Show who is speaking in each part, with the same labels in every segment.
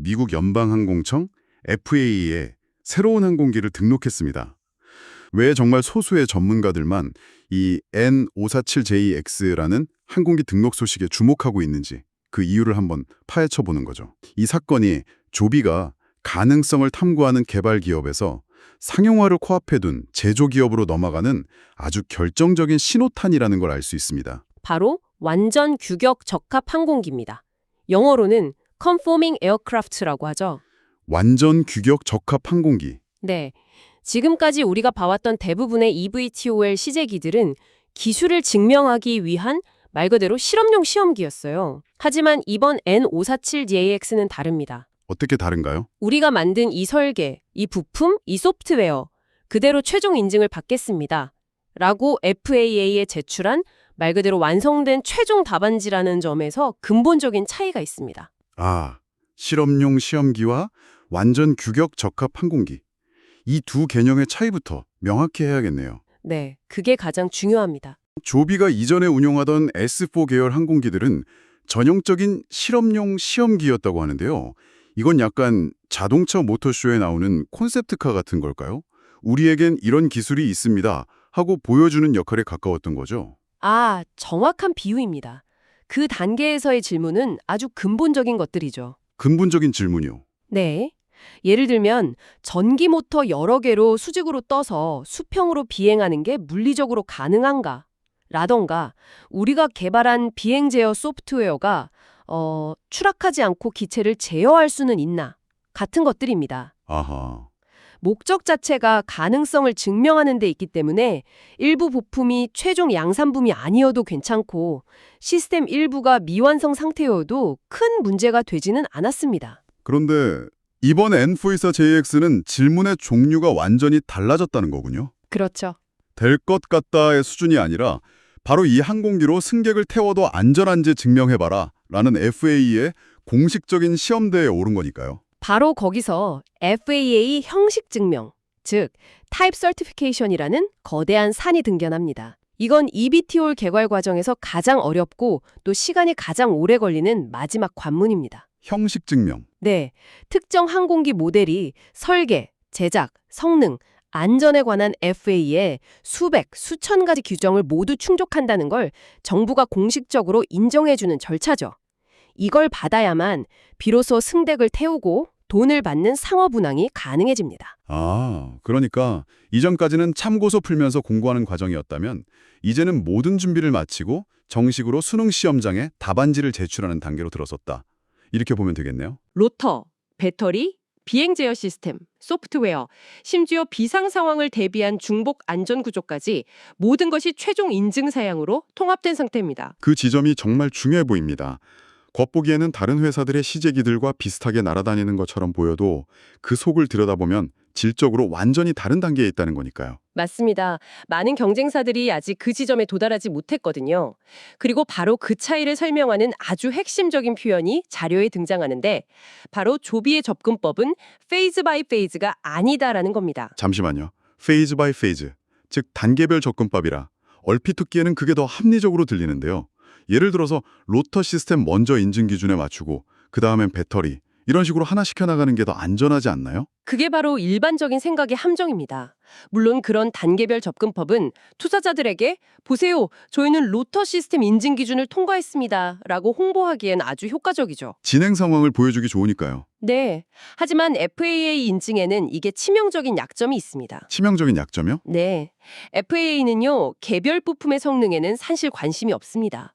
Speaker 1: 미국 연방항공청 FAA에 새로운 항공기를 등록했습니다. 왜 정말 소수의 전문가들만 이 N547JX라는 항공기 등록 소식에 주목하고 있는지 그 이유를 한번 파헤쳐 보는 거죠. 이 사건이 조비가 가능성을 탐구하는 개발 기업에서 상용화를 코앞에 둔 제조기업으로 넘어가는 아주 결정적인 신호탄이라는 걸 알 수 있습니다.
Speaker 2: 바로 완전 규격 적합 항공기입니다. 영어로는 Conforming Aircraft라고 하죠.
Speaker 1: 완전 규격 적합 항공기.
Speaker 2: 네, 지금까지 우리가 봐왔던 대부분의 eVTOL 시제기들은 기술을 증명하기 위한 말 그대로 실험용 시험기였어요. 하지만 이번 N547JX는 다릅니다.
Speaker 1: 어떻게 다른가요?
Speaker 2: 우리가 만든 이 설계, 이 부품, 이 소프트웨어 그대로 최종 인증을 받겠습니다. 라고 FAA에 제출한 말 그대로 완성된 최종 답안지라는 점에서 근본적인 차이가 있습니다.
Speaker 1: 아, 실험용 시험기와 완전 규격 적합 항공기. 이 두 개념의 차이부터 명확히 해야겠네요.
Speaker 2: 네, 그게 가장 중요합니다.
Speaker 1: 조비가 이전에 운용하던 S4 계열 항공기들은 전형적인 실험용 시험기였다고 하는데요. 이건 약간 자동차 모터쇼에 나오는 콘셉트카 같은 걸까요? 우리에겐 이런 기술이 있습니다 하고 보여주는 역할에 가까웠던 거죠.
Speaker 2: 아, 정확한 비유입니다. 그 단계에서의 질문은 아주 근본적인 것들이죠.
Speaker 1: 근본적인 질문이요.
Speaker 2: 네. 예를 들면 전기 모터 여러 개로 수직으로 떠서 수평으로 비행하는 게 물리적으로 가능한가? 라던가 우리가 개발한 비행 제어 소프트웨어가 추락하지 않고 기체를 제어할 수는 있나? 같은 것들입니다.
Speaker 1: 아하.
Speaker 2: 목적 자체가 가능성을 증명하는 데 있기 때문에 일부 부품이 최종 양산품이 아니어도 괜찮고 시스템 일부가 미완성 상태여도 큰 문제가 되지는 않았습니다.
Speaker 1: 그런데 이번 N424JX는 질문의 종류가 완전히 달라졌다는 거군요.
Speaker 2: 그렇죠.
Speaker 1: 될 것 같다의 수준이 아니라 바로 이 항공기로 승객을 태워도 안전한지 증명해봐라 라는 FAA의 공식적인 시험대에 오른 거니까요.
Speaker 2: 바로 거기서 FAA 형식 증명, 즉 타입 서티피케이션이라는 거대한 산이 등장합니다. 이건 eVTOL 개발 과정에서 가장 어렵고 또 시간이 가장 오래 걸리는 마지막 관문입니다.
Speaker 1: 형식 증명.
Speaker 2: 네, 특정 항공기 모델이 설계, 제작, 성능, 안전에 관한 FAA의 수백, 수천 가지 규정을 모두 충족한다는 걸 정부가 공식적으로 인정해주는 절차죠. 이걸 받아야만 비로소 승객을 태우고 돈을 받는 상업 운항이 가능해집니다.
Speaker 1: 아, 그러니까 이전까지는 참고서 풀면서 공부하는 과정이었다면 이제는 모든 준비를 마치고 정식으로 수능 시험장에 답안지를 제출하는 단계로 들어섰다. 이렇게 보면 되겠네요.
Speaker 2: 로터, 배터리, 비행 제어 시스템, 소프트웨어, 심지어 비상 상황을 대비한 중복 안전 구조까지 모든 것이 최종 인증 사양으로 통합된 상태입니다.
Speaker 1: 그 지점이 정말 중요해 보입니다. 겉보기에는 다른 회사들의 시제기들과 비슷하게 날아다니는 것처럼 보여도 그 속을 들여다보면 질적으로 완전히 다른 단계에 있다는 거니까요.
Speaker 2: 맞습니다. 많은 경쟁사들이 아직 그 지점에 도달하지 못했거든요. 그리고 바로 그 차이를 설명하는 아주 핵심적인 표현이 자료에 등장하는데 바로 조비의 접근법은 페이즈 바이 페이즈가 아니다라는 겁니다.
Speaker 1: 잠시만요. 페이즈 바이 페이즈, 즉 단계별 접근법이라 얼핏 듣기에는 그게 더 합리적으로 들리는데요. 예를 들어서 로터 시스템 먼저 인증 기준에 맞추고 그 다음엔 배터리, 이런 식으로 하나 시켜나가는 게 더 안전하지 않나요?
Speaker 2: 그게 바로 일반적인 생각의 함정입니다. 물론 그런 단계별 접근법은 투자자들에게 보세요, 저희는 로터 시스템 인증 기준을 통과했습니다 라고 홍보하기엔 아주 효과적이죠.
Speaker 1: 진행 상황을 보여주기 좋으니까요.
Speaker 2: 네, 하지만 FAA 인증에는 이게 치명적인 약점이 있습니다.
Speaker 1: 치명적인 약점이요?
Speaker 2: 네, FAA는요, 개별 부품의 성능에는 사실 관심이 없습니다.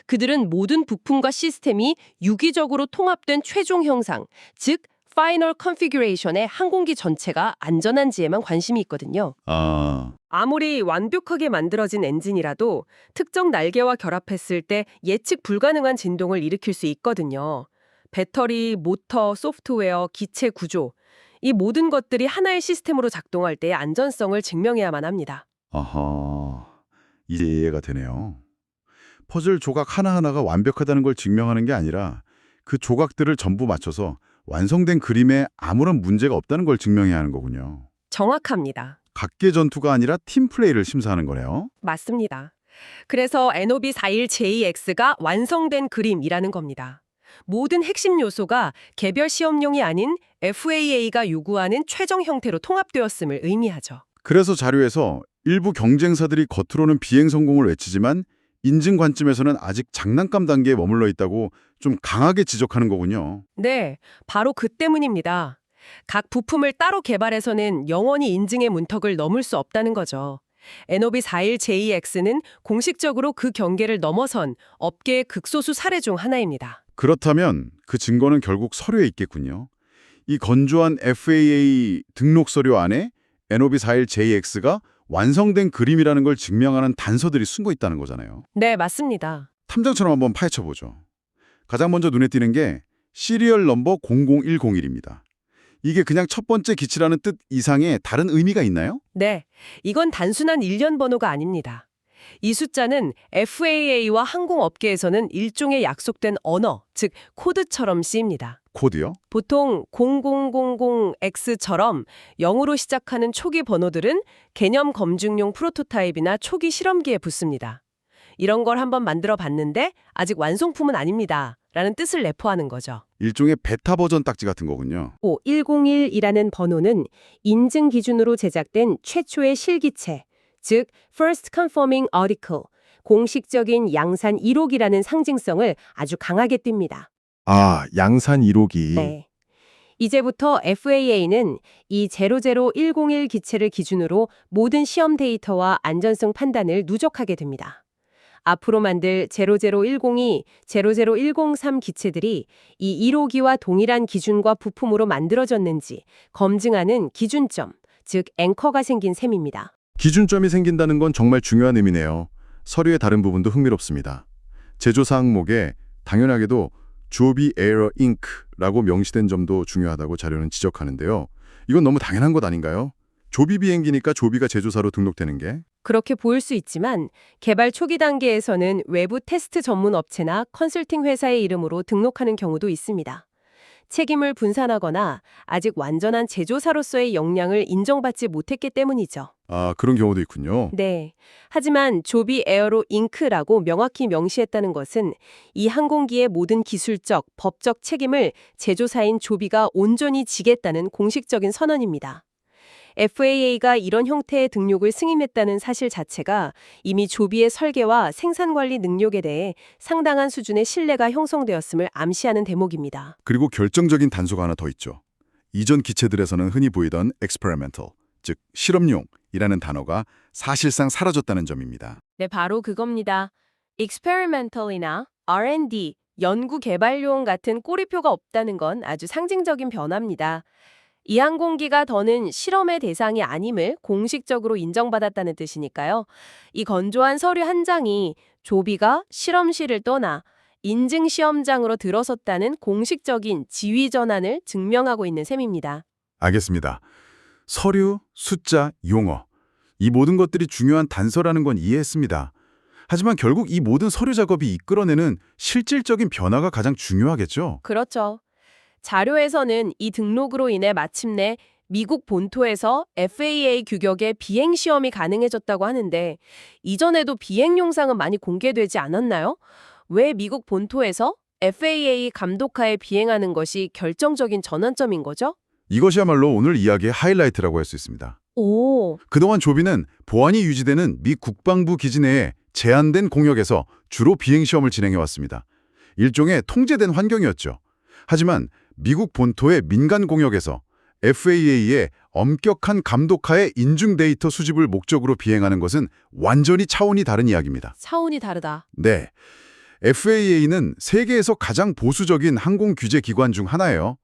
Speaker 2: 그들은 모든 부품과 시스템이 유기적으로 통합된 최종 형상, 즉 파이널 컨피규레이션의 항공기 전체가 안전한지에만 관심이 있거든요. 아무리 완벽하게 만들어진 엔진이라도 특정 날개와 결합했을 때 예측 불가능한 진동을 일으킬 수 있거든요. 배터리, 모터, 소프트웨어, 기체 구조, 이 모든 것들이 하나의 시스템으로 작동할 때의 안전성을 증명해야만 합니다.
Speaker 1: 아하, 이제 이해가 되네요. 퍼즐 조각 하나하나가 완벽하다는 걸 증명하는 게 아니라 그 조각들을 전부 맞춰서 완성된 그림에 아무런 문제가 없다는 걸 증명해야 하는 거군요.
Speaker 2: 정확합니다.
Speaker 1: 각계 전투가 아니라 팀 플레이를 심사하는 거네요.
Speaker 2: 맞습니다. 그래서 NOB41JX가 완성된 그림이라는 겁니다. 모든 핵심 요소가 개별 시험용이 아닌 FAA가 요구하는 최종 형태로 통합되었음을 의미하죠.
Speaker 1: 그래서 자료에서 일부 경쟁사들이 겉으로는 비행 성공을 외치지만 인증 관점에서는 아직 장난감 단계에 머물러 있다고 좀 강하게 지적하는 거군요.
Speaker 2: 네, 바로 그 때문입니다. 각 부품을 따로 개발해서는 영원히 인증의 문턱을 넘을 수 없다는 거죠. NOB41JX는 공식적으로 그 경계를 넘어선 업계의 극소수 사례 중 하나입니다.
Speaker 1: 그렇다면 그 증거는 결국 서류에 있겠군요. 이 건조한 FAA 등록 서류 안에 NOB41JX가 완성된 그림이라는 걸 증명하는 단서들이 숨어 있다는 거잖아요.
Speaker 2: 네, 맞습니다.
Speaker 1: 탐정처럼 한번 파헤쳐보죠. 가장 먼저 눈에 띄는 게 시리얼 넘버 00101입니다. 이게 그냥 첫 번째 기치라는 뜻 이상의 다른 의미가 있나요?
Speaker 2: 네, 이건 단순한 일련 번호가 아닙니다. 이 숫자는 FAA와 항공업계에서는 일종의 약속된 언어, 즉 코드처럼 쓰입니다.
Speaker 1: 코드요?
Speaker 2: 보통 0000X처럼 0으로 시작하는 초기 번호들은 개념 검증용 프로토타입이나 초기 실험기에 붙습니다. 이런 걸 한번 만들어 봤는데 아직 완성품은 아닙니다. 라는 뜻을 내포하는 거죠.
Speaker 1: 일종의 베타 버전 딱지 같은 거군요.
Speaker 2: 101이라는 번호는 인증 기준으로 제작된 최초의 실기체, 즉 First Conforming Article, 공식적인 양산 1호기라는 상징성을 아주 강하게 띱니다.
Speaker 3: 아, 양산 1호기.
Speaker 2: 네. 이제부터 FAA는 이 00101 기체를 기준으로 모든 시험 데이터와 안전성 판단을 누적하게 됩니다. 앞으로 만들 0010이 00103 기체들이 이 1호기와 동일한 기준과 부품으로 만들어졌는지 검증하는 기준점, 즉 앵커가 생긴 셈입니다.
Speaker 3: 기준점이 생긴다는 건 정말 중요한 의미네요. 서류의 다른 부분도 흥미롭습니다. 제조사 항목에 당연하게도 조비 에러 잉크라고 명시된 점도 중요하다고 자료는 지적하는데요. 이건 너무 당연한 것 아닌가요? 조비 비행기니까 조비가 제조사로 등록되는 게.
Speaker 2: 그렇게 보일 수 있지만 개발 초기 단계에서는 외부 테스트 전문 업체나 컨설팅 회사의 이름으로 등록하는 경우도 있습니다. 책임을 분산하거나 아직 완전한 제조사로서의 역량을 인정받지 못했기 때문이죠.
Speaker 1: 아, 그런 경우도 있군요.
Speaker 2: 네. 하지만 조비 에어로 잉크라고 명확히 명시했다는 것은 이 항공기의 모든 기술적, 법적 책임을 제조사인 조비가 온전히 지겠다는 공식적인 선언입니다. FAA가 이런 형태의 등록을 승인했다는 사실 자체가 이미 조비의 설계와 생산관리 능력에 대해 상당한 수준의 신뢰가 형성되었음을 암시하는 대목입니다.
Speaker 1: 그리고 결정적인 단서가 하나 더 있죠. 이전 기체들에서는 흔히 보이던 experimental, 즉 실험용이라는 단어가 사실상 사라졌다는 점입니다.
Speaker 2: 네, 바로 그겁니다. experimental이나 R&D, 연구 개발용 같은 꼬리표가 없다는 건 아주 상징적인 변화입니다. 이 항공기가 더는 실험의 대상이 아님을 공식적으로 인정받았다는 뜻이니까요. 이 건조한 서류 한 장이 조비가 실험실을 떠나 인증 시험장으로 들어섰다는 공식적인 지위 전환을 증명하고 있는 셈입니다.
Speaker 1: 알겠습니다. 서류, 숫자, 용어. 이 모든 것들이 중요한 단서라는 건 이해했습니다. 하지만 결국 이 모든 서류 작업이 이끌어내는 실질적인 변화가 가장 중요하겠죠?
Speaker 2: 그렇죠. 자료에서는 이 등록으로 인해 마침내 미국 본토에서 FAA 규격의 비행 시험이 가능해졌다고 하는데 이전에도 비행 영상은 많이 공개되지 않았나요? 왜 미국 본토에서 FAA 감독하에 비행하는 것이 결정적인 전환점인 거죠?
Speaker 1: 이것이야말로 오늘 이야기의 하이라이트라고 할 수 있습니다.
Speaker 2: 오,
Speaker 1: 그동안 조비는 보안이 유지되는 미 국방부 기지 내에 제한된 공역에서 주로 비행시험을 진행해왔습니다. 일종의 통제된 환경이었죠. 하지만 미국 본토의 민간 공역에서 FAA의 엄격한 감독하에 인증 데이터 수집을 목적으로 비행하는 것은 완전히 차원이 다른 이야기입니다.
Speaker 2: 차원이 다르다.
Speaker 1: 네, FAA는 세계에서 가장 보수적인 항공 규제 기관 중 하나예요.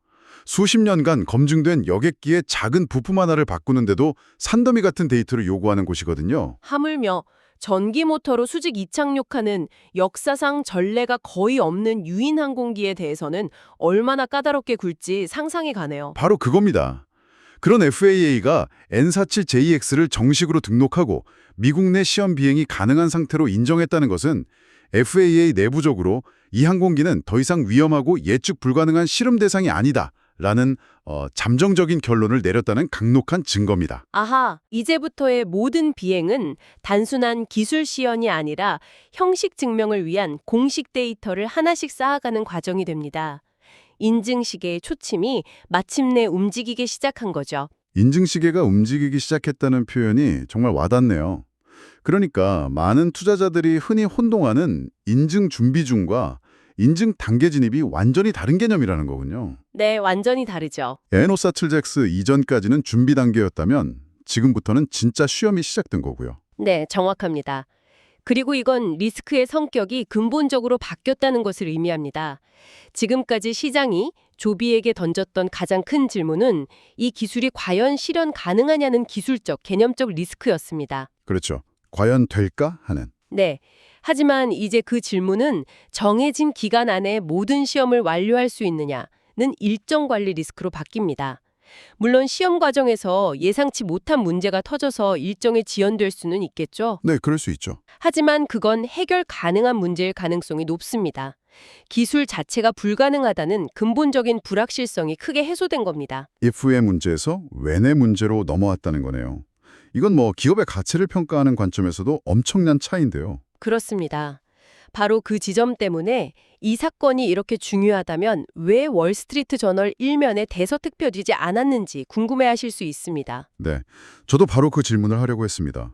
Speaker 1: 수십 년간 검증된 여객기의 작은 부품 하나를 바꾸는데도 산더미 같은 데이터를 요구하는 곳이거든요.
Speaker 2: 하물며 전기 모터로 수직 이착륙하는 역사상 전례가 거의 없는 유인 항공기에 대해서는 얼마나 까다롭게 굴지 상상이 가네요.
Speaker 1: 바로 그겁니다. 그런 FAA가 N47JX를 정식으로 등록하고 미국 내 시험 비행이 가능한 상태로 인정했다는 것은 FAA 내부적으로 이 항공기는 더 이상 위험하고 예측 불가능한 실험 대상이 아니다 라는 잠정적인 결론을 내렸다는 강력한 증거입니다.
Speaker 2: 아하, 이제부터의 모든 비행은 단순한 기술 시연이 아니라 형식 증명을 위한 공식 데이터를 하나씩 쌓아가는 과정이 됩니다. 인증시계의 초침이 마침내 움직이기 시작한 거죠.
Speaker 1: 인증시계가 움직이기 시작했다는 표현이 정말 와닿네요. 그러니까 많은 투자자들이 흔히 혼동하는 인증 준비 중과 인증 단계 진입이 완전히 다른 개념이라는 거군요.
Speaker 2: 네, 완전히 다르죠.
Speaker 1: 에노사틀잭스 이전까지는 준비 단계였다면 지금부터는 진짜 시험이 시작된 거고요.
Speaker 2: 네, 정확합니다. 그리고 이건 리스크의 성격이 근본적으로 바뀌었다는 것을 의미합니다. 지금까지 시장이 조비에게 던졌던 가장 큰 질문은 이 기술이 과연 실현 가능하냐는 기술적, 개념적 리스크였습니다.
Speaker 1: 그렇죠. 과연 될까 하는.
Speaker 2: 네. 하지만 이제 그 질문은 정해진 기간 안에 모든 시험을 완료할 수 있느냐는 일정 관리 리스크로 바뀝니다. 물론 시험 과정에서 예상치 못한 문제가 터져서 일정이 지연될 수는 있겠죠.
Speaker 1: 네, 그럴 수 있죠.
Speaker 2: 하지만 그건 해결 가능한 문제일 가능성이 높습니다. 기술 자체가 불가능하다는 근본적인 불확실성이 크게 해소된 겁니다.
Speaker 1: if의 문제에서 when의 문제로 넘어왔다는 거네요. 이건 뭐 기업의 가치를 평가하는 관점에서도 엄청난 차이인데요.
Speaker 2: 그렇습니다. 바로 그 지점 때문에 이 사건이 이렇게 중요하다면 왜 월스트리트 저널 1면에 대서특표되지 않았는지 궁금해하실 수 있습니다.
Speaker 1: 네, 저도 바로 그 질문을 하려고 했습니다.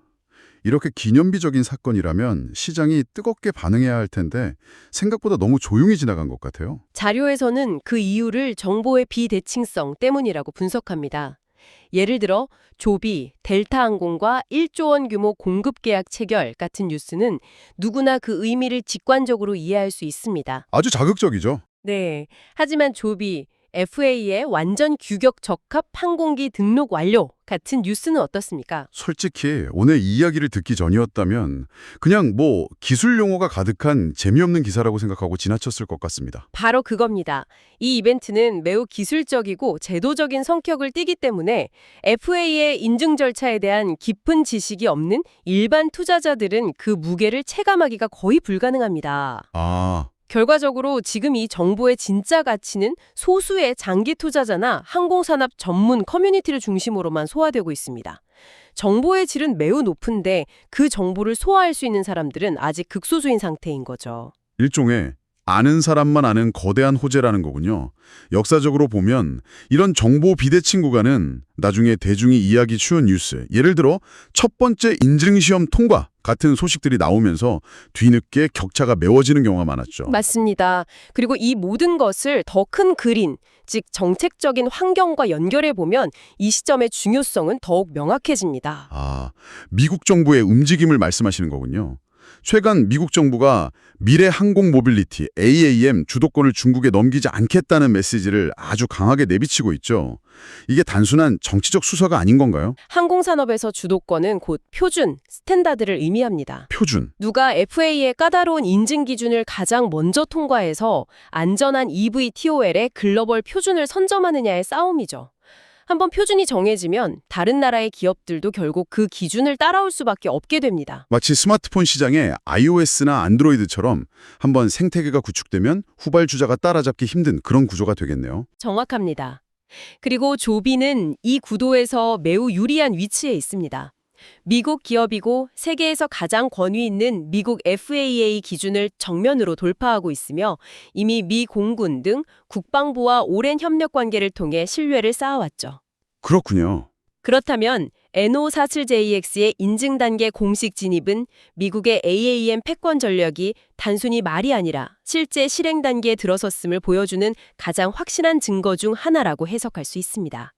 Speaker 1: 이렇게 기념비적인 사건이라면 시장이 뜨겁게 반응해야 할 텐데 생각보다 너무 조용히 지나간 것 같아요.
Speaker 2: 자료에서는 그 이유를 정보의 비대칭성 때문이라고 분석합니다. 예를 들어 조비, 델타항공과 1조 원 규모 공급 계약 체결 같은 뉴스는 누구나 그 의미를 직관적으로 이해할 수 있습니다.
Speaker 1: 아주 자극적이죠.
Speaker 2: 네. 하지만 조비, FA의 완전 규격 적합 항공기 등록 완료 같은 뉴스는 어떻습니까?
Speaker 1: 솔직히 오늘 이 이야기를 듣기 전이었다면 그냥 뭐 기술 용어가 가득한 재미없는 기사라고 생각하고 지나쳤을 것 같습니다.
Speaker 2: 바로 그겁니다. 이 이벤트는 매우 기술적이고 제도적인 성격을 띠기 때문에 FA의 인증 절차에 대한 깊은 지식이 없는 일반 투자자들은 그 무게를 체감하기가 거의 불가능합니다.
Speaker 1: 아,
Speaker 2: 결과적으로 지금 이 정보의 진짜 가치는 소수의 장기 투자자나 항공산업 전문 커뮤니티를 중심으로만 소화되고 있습니다. 정보의 질은 매우 높은데 그 정보를 소화할 수 있는 사람들은 아직 극소수인 상태인 거죠.
Speaker 1: 일종의 아는 사람만 아는 거대한 호재라는 거군요. 역사적으로 보면 이런 정보 비대칭 구간은 나중에 대중이 이해하기 쉬운 뉴스, 예를 들어 첫 번째 인증시험 통과 같은 소식들이 나오면서 뒤늦게 격차가 메워지는 경우가 많았죠.
Speaker 2: 맞습니다. 그리고 이 모든 것을 더 큰 그림, 즉 정책적인 환경과 연결해 보면 이 시점의 중요성은 더욱 명확해집니다.
Speaker 1: 아, 미국 정부의 움직임을 말씀하시는 거군요. 최근 미국 정부가 미래 항공 모빌리티 AAM 주도권을 중국에 넘기지 않겠다는 메시지를 아주 강하게 내비치고 있죠. 이게 단순한 정치적 수사가 아닌 건가요?
Speaker 2: 항공산업에서 주도권은 곧 표준, 스탠다드를 의미합니다.
Speaker 1: 표준.
Speaker 2: 누가 FA의 까다로운 인증 기준을 가장 먼저 통과해서 안전한 EV TOL의 글로벌 표준을 선점하느냐의 싸움이죠. 한번 표준이 정해지면 다른 나라의 기업들도 결국 그 기준을 따라올 수밖에 없게 됩니다.
Speaker 1: 마치 스마트폰 시장에 iOS나 안드로이드처럼 한번 생태계가 구축되면 후발주자가 따라잡기 힘든 그런 구조가 되겠네요.
Speaker 2: 정확합니다. 그리고 조비는 이 구도에서 매우 유리한 위치에 있습니다. 미국 기업이고 세계에서 가장 권위 있는 미국 FAA 기준을 정면으로 돌파하고 있으며 이미 미 공군 등 국방부와 오랜 협력 관계를 통해 신뢰를 쌓아왔죠.
Speaker 1: 그렇군요.
Speaker 2: 그렇다면 NO47JX의 인증 단계 공식 진입은 미국의 AAM 패권 전력이 단순히 말이 아니라 실제 실행 단계에 들어섰음을 보여주는 가장 확실한 증거 중 하나라고 해석할 수 있습니다.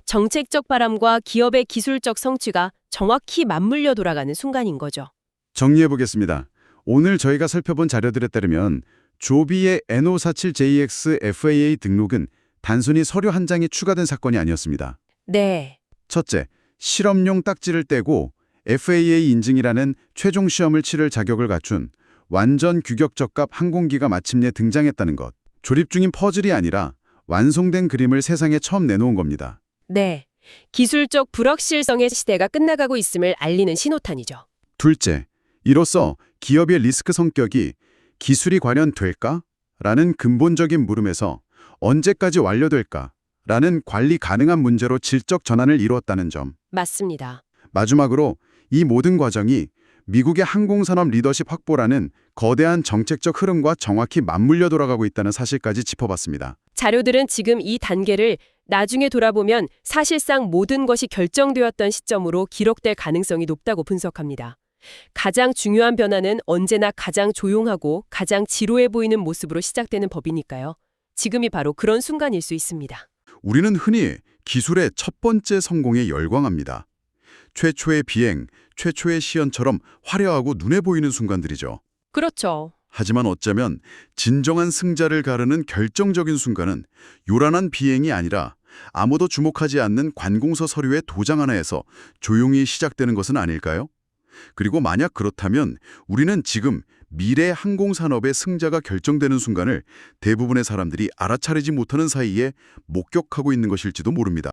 Speaker 2: 정책적 바람과 기업의 기술적 성취가 정확히 맞물려 돌아가는 순간인 거죠.
Speaker 1: 정리해보겠습니다. 오늘 저희가 살펴본 자료들에 따르면 조비의 NO47JX FAA 등록은 단순히 서류 한 장이 추가된 사건이 아니었습니다.
Speaker 2: 네.
Speaker 1: 첫째, 실험용 딱지를 떼고 FAA 인증이라는 최종 시험을 치를 자격을 갖춘 완전 규격 적합 항공기가 마침내 등장했다는 것. 조립 중인 퍼즐이 아니라 완성된 그림을 세상에 처음 내놓은 겁니다.
Speaker 2: 네. 기술적 불확실성의 시대가 끝나가고 있음을 알리는 신호탄이죠.
Speaker 1: 둘째, 이로써 기업의 리스크 성격이 기술이 관련될까? 라는 근본적인 물음에서 언제까지 완료될까? 라는 관리 가능한 문제로 질적 전환을 이루었다는 점.
Speaker 2: 맞습니다.
Speaker 1: 마지막으로 이 모든 과정이 미국의 항공산업 리더십 확보라는 거대한 정책적 흐름과 정확히 맞물려 돌아가고 있다는 사실까지 짚어봤습니다.
Speaker 2: 자료들은 지금 이 단계를 나중에 돌아보면 사실상 모든 것이 결정되었던 시점으로 기록될 가능성이 높다고 분석합니다. 가장 중요한 변화는 언제나 가장 조용하고 가장 지루해 보이는 모습으로 시작되는 법이니까요. 지금이 바로 그런 순간일 수 있습니다.
Speaker 1: 우리는 흔히 기술의 첫 번째 성공에 열광합니다. 최초의 비행, 최초의 시연처럼 화려하고 눈에 보이는 순간들이죠.
Speaker 2: 그렇죠.
Speaker 1: 하지만 어쩌면 진정한 승자를 가르는 결정적인 순간은 요란한 비행이 아니라 아무도 주목하지 않는 관공서 서류의 도장 하나에서 조용히 시작되는 것은 아닐까요? 그리고 만약 그렇다면 우리는 지금 미래 항공산업의 승자가 결정되는 순간을 대부분의 사람들이 알아차리지 못하는 사이에 목격하고 있는 것일지도 모릅니다.